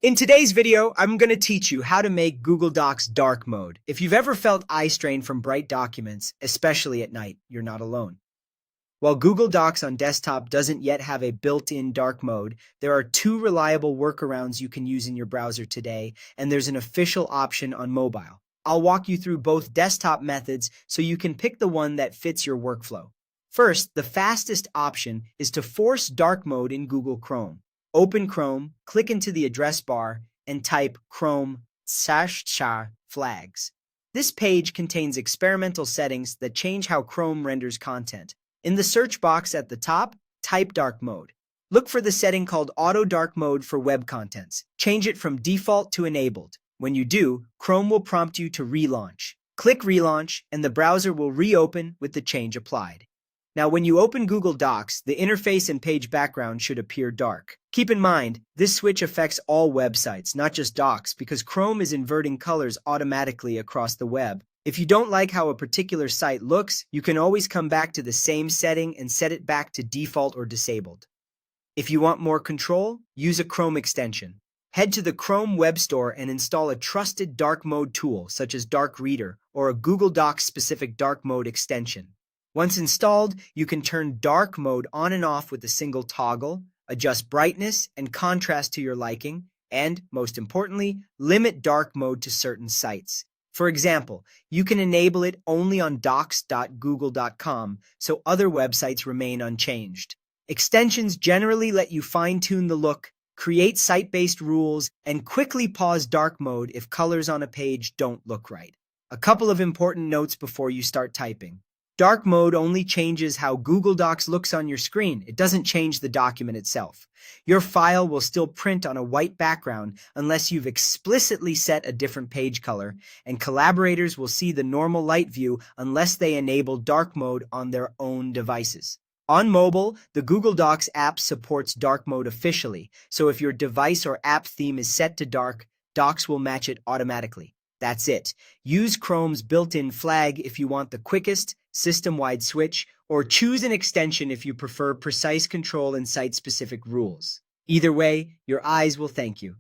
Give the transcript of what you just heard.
In today's video, I'm going to teach you how to make Google Docs dark mode. If you've ever felt eye strain from bright documents, especially at night, you're not alone. While Google Docs on desktop doesn't yet have a built-in dark mode, there are two reliable workarounds you can use in your browser today, and there's an official option on mobile. I'll walk you through both desktop methods so you can pick the one that fits your workflow. First, the fastest option is to force dark mode in Google Chrome. Open Chrome, click into the address bar, and type Chrome flags. This page contains experimental settings that change how Chrome renders content. In the search box at the top, type dark mode. Look for the setting called Auto Dark Mode for web contents. Change it from default to enabled. When you do, Chrome will prompt you to relaunch. Click Relaunch, and the browser will reopen with the change applied. Now, when you open Google Docs, the interface and page background should appear dark. Keep in mind, this switch affects all websites, not just Docs, because Chrome is inverting colors automatically across the web. If you don't like how a particular site looks, you can always come back to the same setting and set it back to default or disabled. If you want more control, use a Chrome extension. Head to the Chrome Web Store and install a trusted dark mode tool, such as Dark Reader or a Google Docs-specific dark mode extension. Once installed, you can turn dark mode on and off with a single toggle, adjust brightness and contrast to your liking, and, most importantly, limit dark mode to certain sites. For example, you can enable it only on docs.google.com, so other websites remain unchanged. Extensions generally let you fine-tune the look, create site-based rules, and quickly pause dark mode if colors on a page don't look right. A couple of important notes before you start typing. Dark mode only changes how Google Docs looks on your screen. It doesn't change the document itself. Your file will still print on a white background unless you've explicitly set a different page color, and collaborators will see the normal light view unless they enable dark mode on their own devices. On mobile, the Google Docs app supports dark mode officially, so if your device or app theme is set to dark, Docs will match it automatically. That's it. Use Chrome's built-in flag if you want the quickest, system-wide switch, or choose an extension if you prefer precise control and site-specific rules. Either way, your eyes will thank you.